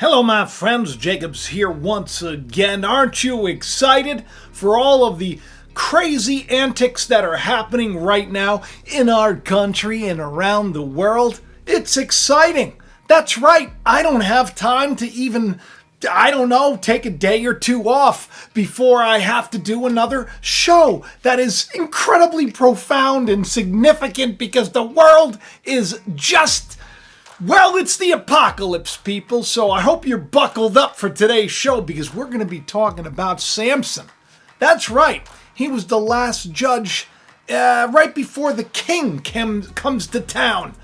Hello my friends, Jacobs here once again. Aren't you excited for all of the crazy antics that are happening right now in our country and around the world? It's exciting. That's right, I don't have time to even, take a day or two off before I have to do another show that is incredibly profound and significant because the world is just... Well, it's the apocalypse, people, so I hope you're buckled up for today's show because we're going to be talking about Samson. That's right. He was the last judge right before the king comes to town.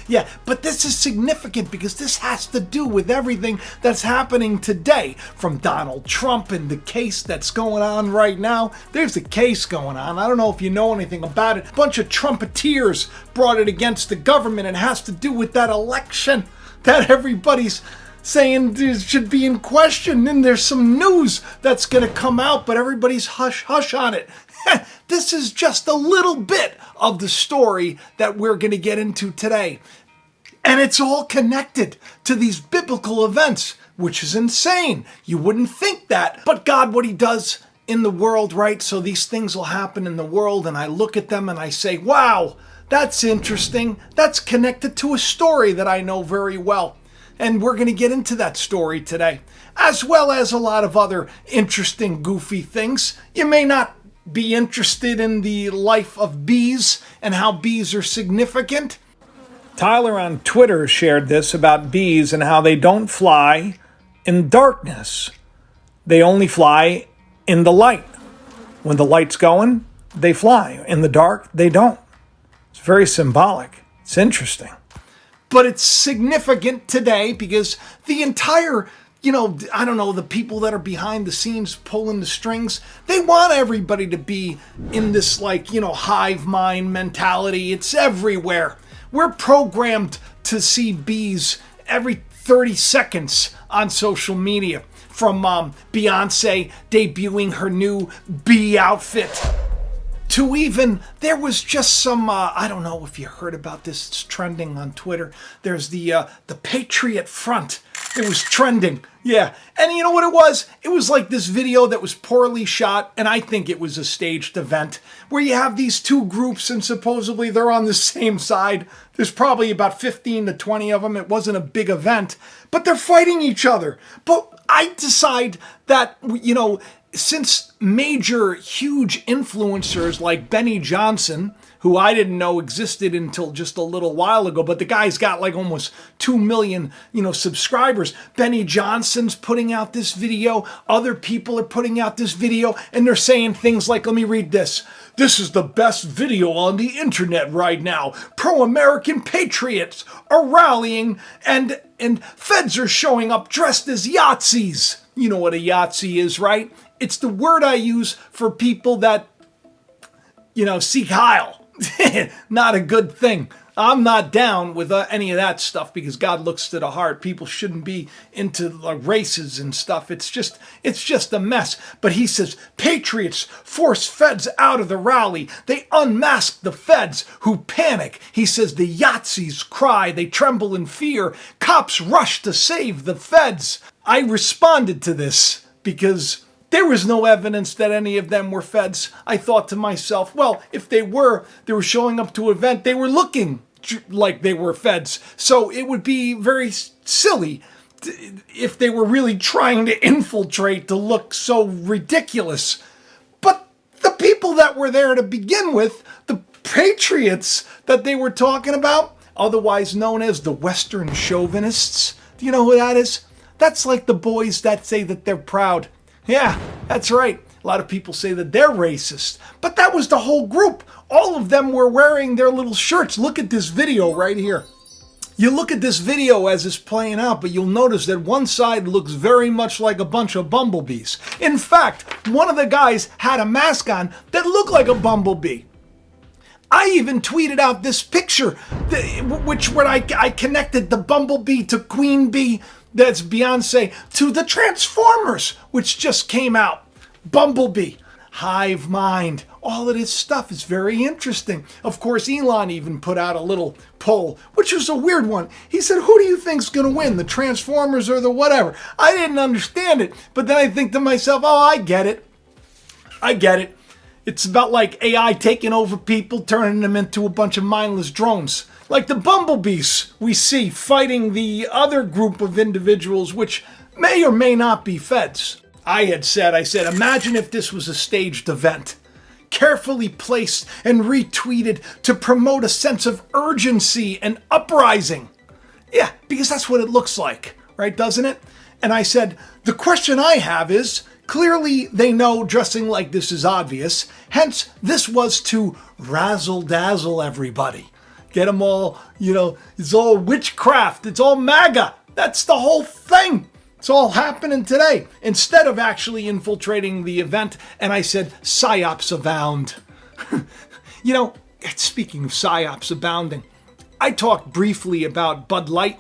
Yeah, but this is significant because this has to do with everything that's happening today. From Donald Trump and the case that's going on right now. There's a case going on. I don't know if you know anything about it. A bunch of Trumpeteers brought it against the government. It has to do with that election that everybody's saying should be in question. And there's some news that's going to come out, but everybody's hush-hush on it. This is just a little bit of the story that we're going to get into today. And it's all connected to these biblical events, which is insane. You wouldn't think that. But God, what he does in the world, right? So these things will happen in the world, and I look at them and I say, wow, that's interesting. That's connected to a story that I know very well. And we're going to get into that story today, as well as a lot of other interesting, goofy things. You may not be interested in the life of bees and how bees are significant. Tyler on Twitter shared this about bees and how they don't fly in darkness. They only fly in the light. When the light's going, they fly. In the dark, they don't. It's very symbolic. It's interesting. But it's significant today because the entire, the people that are behind the scenes pulling the strings, they want everybody to be in this, hive mind mentality. It's everywhere. We're programmed to see bees every 30 seconds on social media. From Beyonce debuting her new bee outfit to even, there was just some, I don't know if you heard about this, it's trending on Twitter. There's the Patriot front. It was trending. Yeah. And you know what it was? It was like this video that was poorly shot, and I think it was a staged event, where you have these two groups, and supposedly they're on the same side. There's probably about 15 to 20 of them. It wasn't a big event, but they're fighting each other. But I decide that, since major, huge influencers like Benny Johnson, who I didn't know existed until just a little while ago, but the guy's got almost 2 million, subscribers. Benny Johnson's putting out this video. Other people are putting out this video, and they're saying things like, let me read this. This is the best video on the internet right now. Pro-American patriots are rallying, and feds are showing up dressed as Yahtzees. You know what a Yahtzee is, right? It's the word I use for people that, seek Heil. Not a good thing. I'm not down with any of that stuff because God looks to the heart. People shouldn't be into races and stuff. It's just a mess. But he says, Patriots force feds out of the rally. They unmask the feds who panic. He says the Yahtzees cry. They tremble in fear. Cops rush to save the feds. I responded to this because there was no evidence that any of them were feds. I thought to myself, well, if they were showing up to an event, they were looking like they were feds. So it would be very silly if they were really trying to infiltrate to look so ridiculous. But the people that were there to begin with, the patriots that they were talking about, otherwise known as the Western chauvinists, do you know who that is? That's like the boys that say that they're proud. Yeah, that's right. A lot of people say that they're racist. But that was the whole group. All of them were wearing their little shirts. Look at this video right here. You look at this video as it's playing out, but you'll notice that one side looks very much like a bunch of bumblebees. In fact, one of the guys had a mask on that looked like a bumblebee. I even tweeted out this picture, when I connected the bumblebee to Queen Bee, that's Beyonce, to the Transformers, which just came out. Bumblebee. hive mind. All of this stuff is very interesting. Of course, Elon even put out a little poll, which was a weird one. He said, who do you think's going to win, the Transformers or the whatever? I didn't understand it, but then I think to myself, oh, I get it. I get it. It's about like AI taking over people, turning them into a bunch of mindless drones. Like the bumblebees we see fighting the other group of individuals, which may or may not be feds. I said, imagine if this was a staged event, carefully placed and retweeted to promote a sense of urgency and uprising. Yeah, because that's what it looks like, right, doesn't it? And I said, the question I have is, clearly they know dressing like this is obvious, hence this was to razzle-dazzle everybody. Get them all, it's all witchcraft, it's all MAGA. That's the whole thing. It's all happening today. Instead of actually infiltrating the event, and I said, psyops abound. Speaking of psyops abounding, I talked briefly about Bud Light.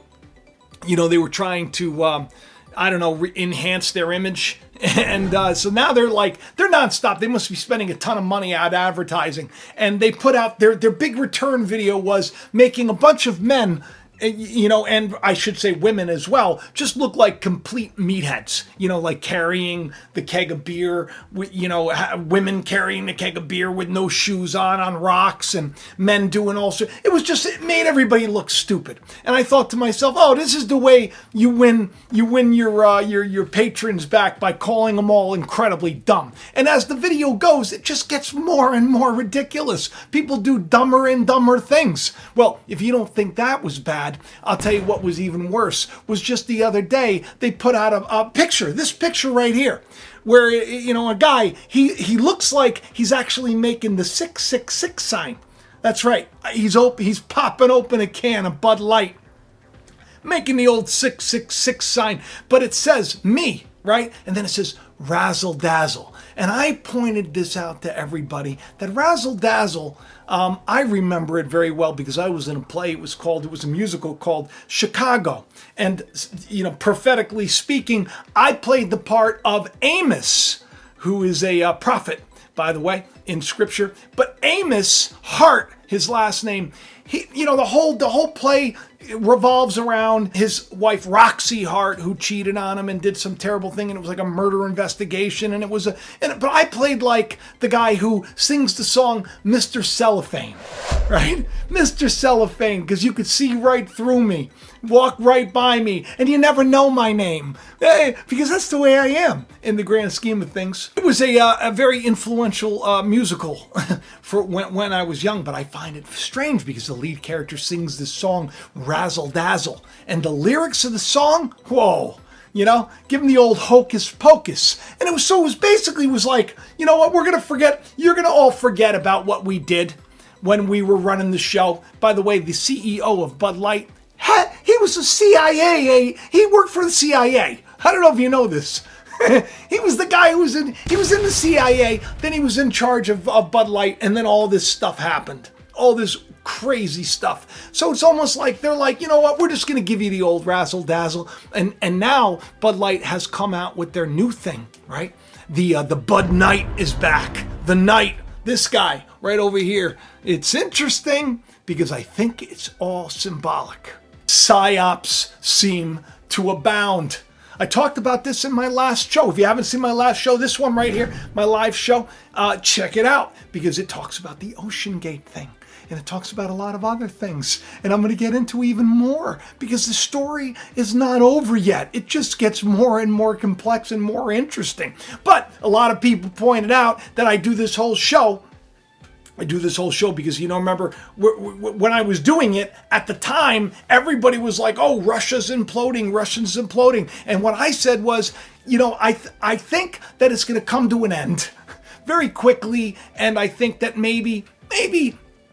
They were trying to, enhance their image. And so now they're nonstop. They must be spending a ton of money out advertising. And they put out their big return video was making a bunch of men, and I should say women as well, just look like complete meatheads, like carrying the keg of beer, women carrying the keg of beer with no shoes on rocks, and men doing all sorts. It made everybody look stupid. And I thought to myself, oh, this is the way you win your patrons back, by calling them all incredibly dumb. And as the video goes, it just gets more and more ridiculous. People do dumber and dumber things. Well, if you don't think that was bad, I'll tell you what was even worse. Was just the other day they put out a picture, this picture right here, where a guy, he looks like he's actually making the 666 sign. That's right. He's popping open a can of Bud Light, making the old 666 sign, but it says me, right? And then it says razzle dazzle. And I pointed this out to everybody, that razzle dazzle, I remember it very well because I was in a play. It was a musical called Chicago. And, prophetically speaking, I played the part of Amos, who is a prophet, by the way, in scripture. But Amos Hart, his last name, the whole play revolves around his wife Roxy Hart, who cheated on him and did some terrible thing, and it was like a murder investigation. And but I played like the guy who sings the song Mr. Cellophane, right? Mr. Cellophane, because you could see right through me, walk right by me, and you never know my name, because that's the way I am in the grand scheme of things. It was a very influential musical for when I was young, but I find it strange because the lead character sings this song razzle dazzle, and the lyrics of the song, whoa, give him the old hocus pocus. And it was basically like, you know what, you're gonna all forget about what we did when we were running the show. By the way, the CEO of Bud Light, he was a CIA, he worked for the CIA. I don't know if you know this. He was the guy he was in the CIA, then he was in charge of Bud Light, and then all this stuff happened. All this crazy stuff. So it's almost like they're like, you know what, we're just going to give you the old razzle dazzle. And now Bud Light has come out with their new thing, right? The Bud Knight is back. The Knight, this guy right over here. It's interesting because I think it's all symbolic. Psyops seem to abound. I talked about this in my last show. If you haven't seen my last show, this one right here, my live show, check it out because it talks about the Ocean Gate thing. And it talks about a lot of other things. And I'm going to get into even more because the story is not over yet. It just gets more and more complex and more interesting. But a lot of people pointed out that I do this whole show because, remember, when I was doing it, at the time, everybody was like, oh, Russia's imploding. And what I said was, I think that it's going to come to an end very quickly. And I think that maybe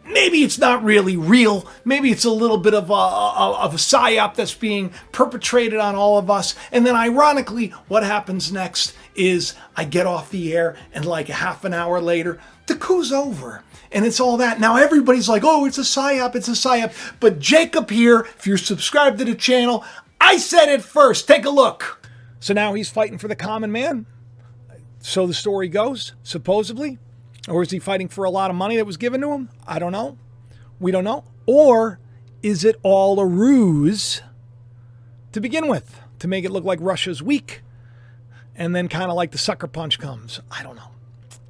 it's not really real. Maybe it's a little bit of a psyop that's being perpetrated on all of us. And then ironically, what happens next is I get off the air and like a half an hour later, the coup's over. And it's all that. Now everybody's like, oh, it's a psyop. But Jacob here, if you're subscribed to the channel, I said it first. Take a look. So now he's fighting for the common man. So the story goes, supposedly. Or is he fighting for a lot of money that was given to him? I don't know. We don't know. Or is it all a ruse to begin with, to make it look like Russia's weak? And then kind of like the sucker punch comes. I don't know.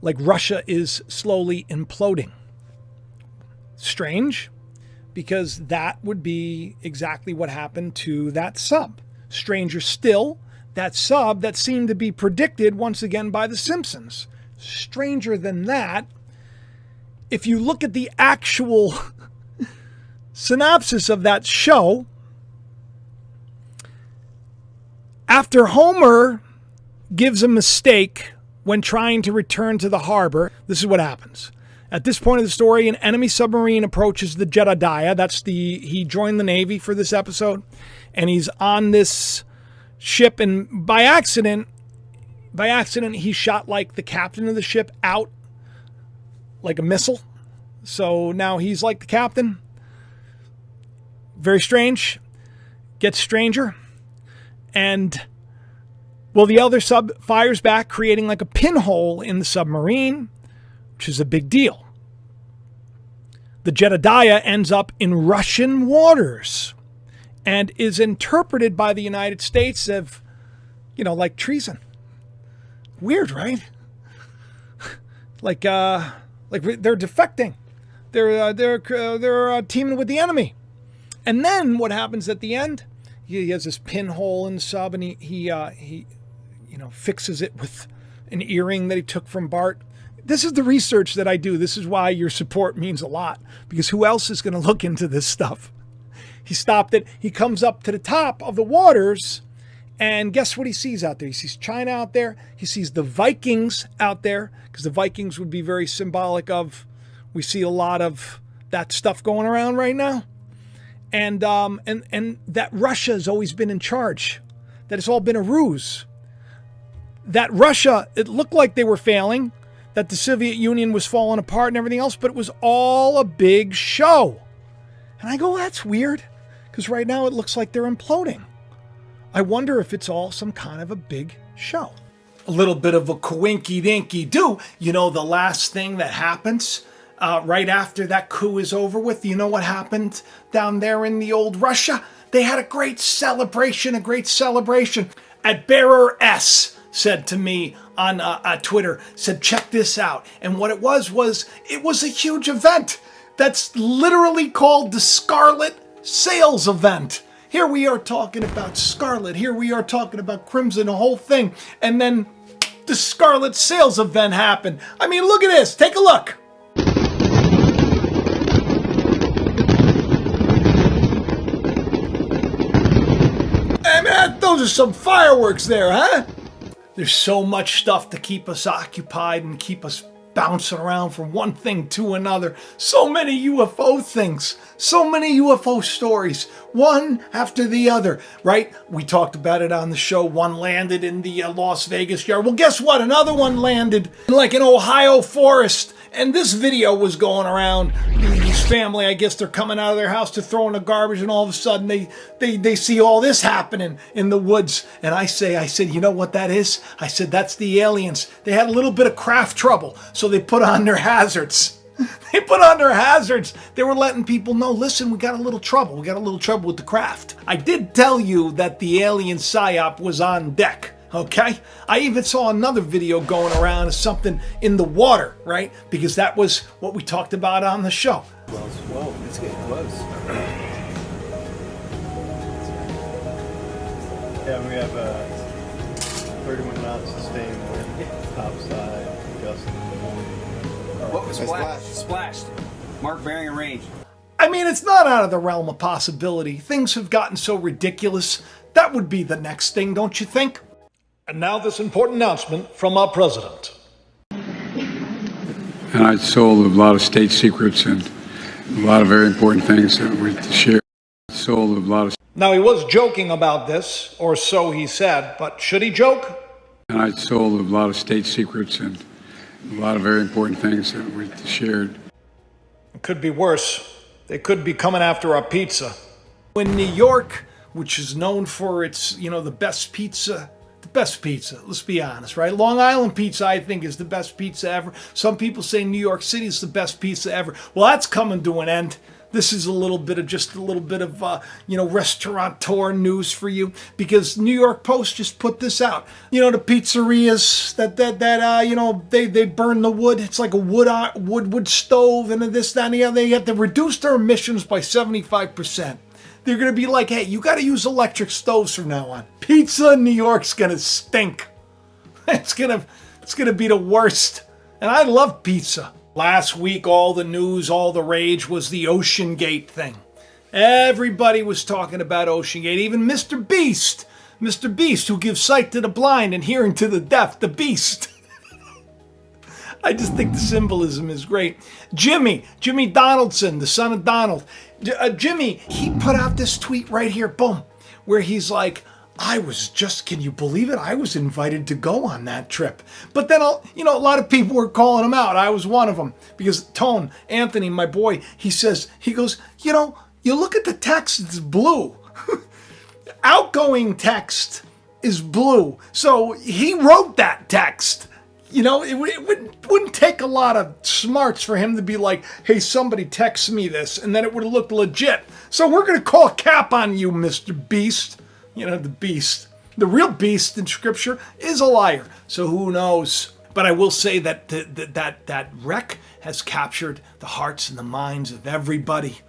Like Russia is slowly imploding. Strange, because that would be exactly what happened to that sub. Stranger still, that sub that seemed to be predicted once again by the Simpsons. Stranger than that, if you look at the actual synopsis of that show, after Homer gives a mistake when trying to return to the harbor, this is what happens. At this point of the story, an enemy submarine approaches the Jedediah. He joined the Navy for this episode, and he's on this ship, and by accident, he shot like the captain of the ship out like a missile. So now he's like the captain. Very strange. Gets stranger. And, well, the other sub fires back, creating like a pinhole in the submarine, which is a big deal. The Jedediah ends up in Russian waters and is interpreted by the United States of, like treason. Weird, right? like they're defecting. They're teaming with the enemy. And then what happens at the end? He has this pinhole in the sub, and he fixes it with an earring that he took from Bart. This is the research that I do. This is why your support means a lot, because who else is going to look into this stuff? He stopped it. He comes up to the top of the waters, and guess what he sees out there? He sees China out there. He sees the Vikings out there, because the Vikings would be very symbolic of, we see a lot of that stuff going around right now. And that Russia has always been in charge, that it's all been a ruse. That Russia, it looked like they were failing, that the Soviet Union was falling apart and everything else, but it was all a big show. And I go, that's weird, because right now it looks like they're imploding. I wonder if it's all some kind of a big show. A little bit of a coinky-dinky-doo. The last thing that happens right after that coup is over with, you know what happened down there in the old Russia? They had a great celebration. At Bearer S said to me on Twitter, said, check this out. And what it was it was a huge event that's literally called the Scarlet Sales Event. Here we are talking about Scarlet. Here we are talking about Crimson, the whole thing. And then the Scarlet Sales Event happened. I mean, look at this. Take a look. Hey, man, those are some fireworks there, huh? There's so much stuff to keep us occupied and keep us bouncing around from one thing to another. So many UFO things, so many UFO stories, one after the other, right? We talked about it on the show. One landed in the Las Vegas yard. Well, guess what? Another one landed in like an Ohio forest. And this video was going around. This family, I guess they're coming out of their house to throw in the garbage, and all of a sudden they see all this happening in the woods. And I said, you know what that is? I said, that's the aliens. They had a little bit of craft trouble, so they put on their hazards. They were letting people know, listen, we got a little trouble. With the craft. I did tell you that the alien psyop was on deck. Okay? I even saw another video going around of something in the water, right? Because that was what we talked about on the show. Whoa, it's getting close. Yeah, we have 31 knots sustained wind, topside, gusting. What was splashed? Mark bearing and range. I mean, it's not out of the realm of possibility. Things have gotten so ridiculous. That would be the next thing, don't you think? And now this important announcement from our president. And I sold a lot of state secrets and a lot of very important things that we share. Sold a lot of. Now, he was joking about this, or so he said, but should he joke? And I sold a lot of state secrets and a lot of very important things that we shared. It could be worse. They could be coming after our pizza. In New York, which is known for its, the best pizza, Best pizza, let's be honest, right? Long Island pizza, I think, is the best pizza ever. Some people say New York City is the best pizza ever. Well, that's coming to an end. This is a little bit of restaurateur news for you, because New York Post just put this out. The pizzerias that they burn the wood. It's like a wood stove, and this, that, and the other. They have to reduce their emissions by 75%. They're going to be like, hey, you got to use electric stoves from now on. Pizza in New York's going to stink. It's going to be the worst. And I love pizza. Last week, all the news, all the rage was the Ocean Gate thing. Everybody was talking about Ocean Gate. Even Mr. Beast, who gives sight to the blind and hearing to the deaf, the Beast. I just think the symbolism is great. Jimmy Donaldson, the son of Donald. Jimmy, he put out this tweet right here, boom, where he's like, can you believe it? I was invited to go on that trip. But then, a lot of people were calling him out. I was one of them. Because Tone, Anthony, my boy, he goes, you look at the text, it's blue. Outgoing text is blue. So he wrote that text. It wouldn't take a lot of smarts for him to be like, hey, somebody text me this, and then it would have looked legit. So we're going to call a cap on you, Mr. Beast. The beast. The real beast in Scripture is a liar. So who knows? But I will say that that wreck has captured the hearts and the minds of everybody.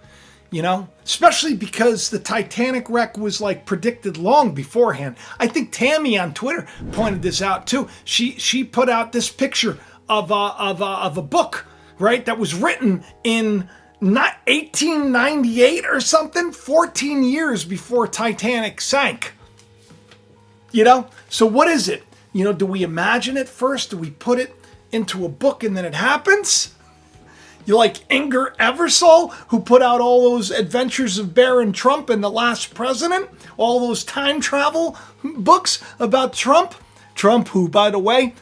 Especially because the Titanic wreck was like predicted long beforehand. I think Tammy on Twitter pointed this out too. She put out this picture of a book, right, that was written in not 1898 or something, 14 years before Titanic sank. So what is it? Do we imagine it first? Do we put it into a book and then it happens? You like Inger Eversole, who put out all those Adventures of Baron Trump and the Last President, all those time travel books about Trump. Trump, who, by the way,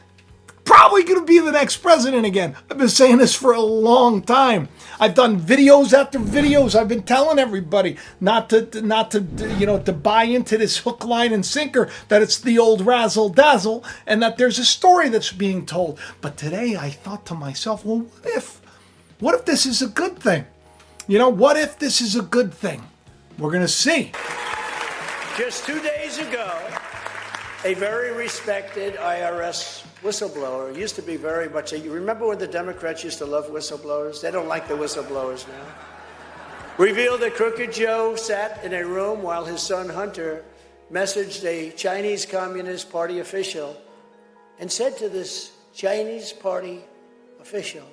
probably going to be the next president again. I've been saying this for a long time. I've done videos after videos. I've been telling everybody not to buy into this hook, line, and sinker, that it's the old razzle dazzle, and that there's a story that's being told. But today I thought to myself, well, what if this is a good thing? What if this is a good thing? We're going to see. Just 2 days ago, a very respected IRS whistleblower, used to be very much, you remember when the Democrats used to love whistleblowers? They don't like the whistleblowers now. Revealed that Crooked Joe sat in a room while his son Hunter messaged a Chinese Communist Party official and said to this Chinese Party official,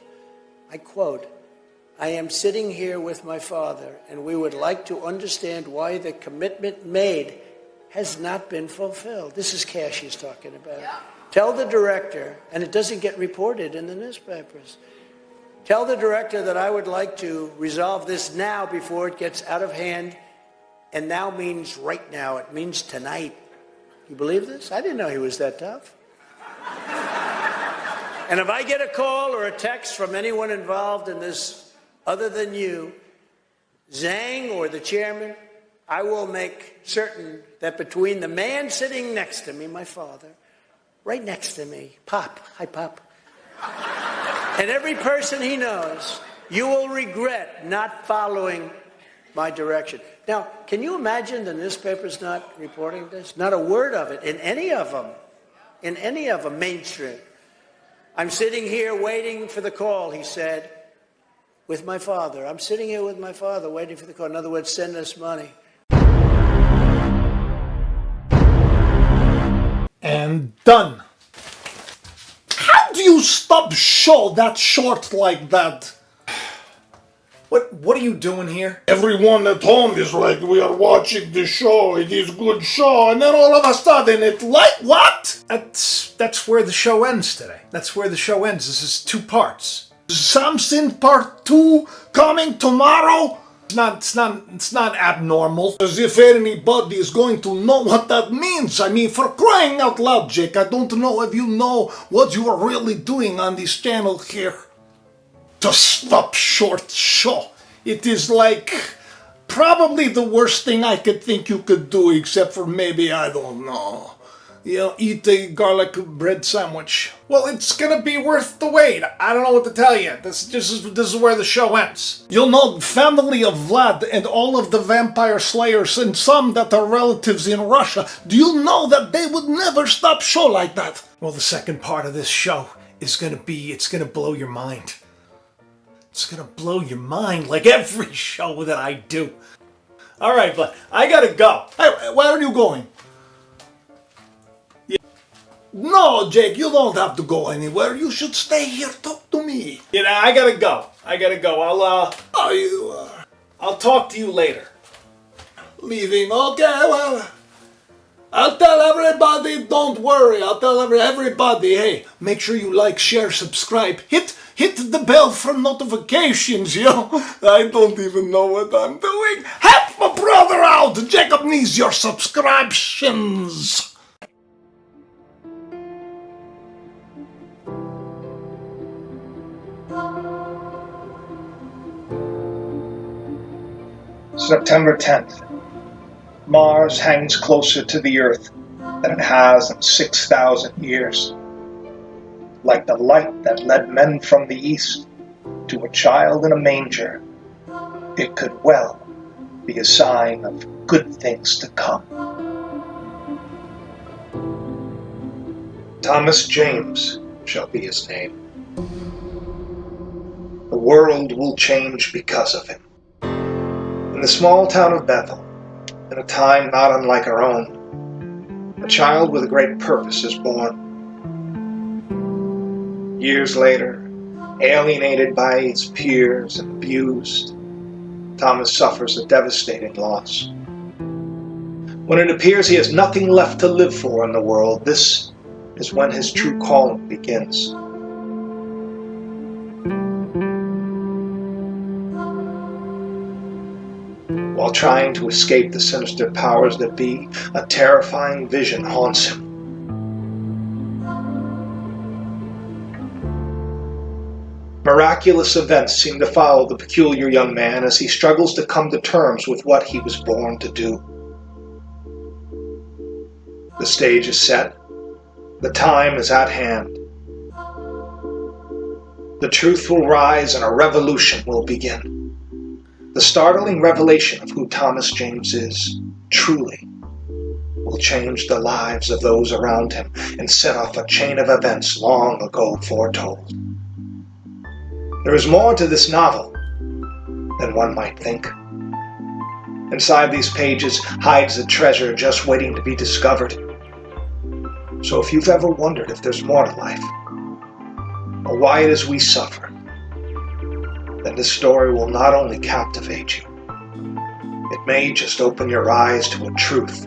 I quote, I am sitting here with my father, and we would like to understand why the commitment made has not been fulfilled. This is cash he's talking about. Yeah. Tell the director, and it doesn't get reported in the newspapers, tell the director that I would like to resolve this now before it gets out of hand. And now means right now. It means tonight. You believe this? I didn't know he was that tough. And if I get a call or a text from anyone involved in this other than you, Zhang or the chairman, I will make certain that between the man sitting next to me, my father, right next to me, Pop, hi Pop, and every person he knows, you will regret not following my direction. Now, can you imagine the newspapers not reporting this? Not a word of it in any of them, mainstream. I'm sitting here waiting for the call, he said, with my father. I'm sitting here with my father waiting for the call. In other words, send us money. And done. How do you stop show that short like that? What are you doing here? Everyone at home is like, we are watching the show, it is good show, and then all of a sudden it like, what? That's where the show ends today. That's where the show ends. This is 2 parts. Simpsons part 2 coming tomorrow. It's not abnormal. As if anybody is going to know what that means. I mean, for crying out loud, Jake, I don't know if you know what you are really doing on this channel here. To stop short show. It is like probably the worst thing I could think you could do, except for maybe, I don't know, eat a garlic bread sandwich. Well, it's gonna be worth the wait. I don't know what to tell you. This is where the show ends. You'll know family of Vlad and all of the vampire slayers and some that are relatives in Russia. Do you know that they would never stop show like that? Well, the second part of this show is it's gonna blow your mind. It's gonna blow your mind like every show that I do. All right, but I gotta go. Hey, where are you going? No, Jake, you don't have to go anywhere. You should stay here. Talk to me. I gotta go. I'll talk to you later. Leaving. Okay, well, I'll tell everybody. Don't worry. I'll tell everybody. Hey, make sure you like, share, subscribe. Hit the bell for notifications, yo. I don't even know what I'm doing. Help my brother out. Jacob needs your subscriptions. September 10th. Mars hangs closer to the Earth than it has in 6,000 years. Like the light that led men from the East to a child in a manger, it could well be a sign of good things to come. Thomas James shall be his name. The world will change because of him. In the small town of Bethel, in a time not unlike our own, a child with a great purpose is born. Years later, alienated by his peers and abused, Thomas suffers a devastating loss. When it appears he has nothing left to live for in the world, this is when his true calling begins. While trying to escape the sinister powers that be, a terrifying vision haunts him. Miraculous events seem to follow the peculiar young man as he struggles to come to terms with what he was born to do. The stage is set. The time is at hand. The truth will rise and a revolution will begin. The startling revelation of who Thomas James is, truly, will change the lives of those around him and set off a chain of events long ago foretold. There is more to this novel than one might think. Inside these pages hides a treasure just waiting to be discovered. So if you've ever wondered if there's more to life, or why it is we suffer, then this story will not only captivate you, it may just open your eyes to a truth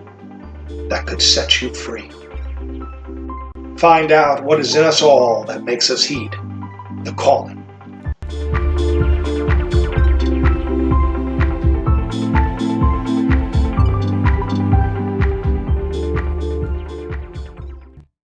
that could set you free. Find out what is in us all that makes us heed the calling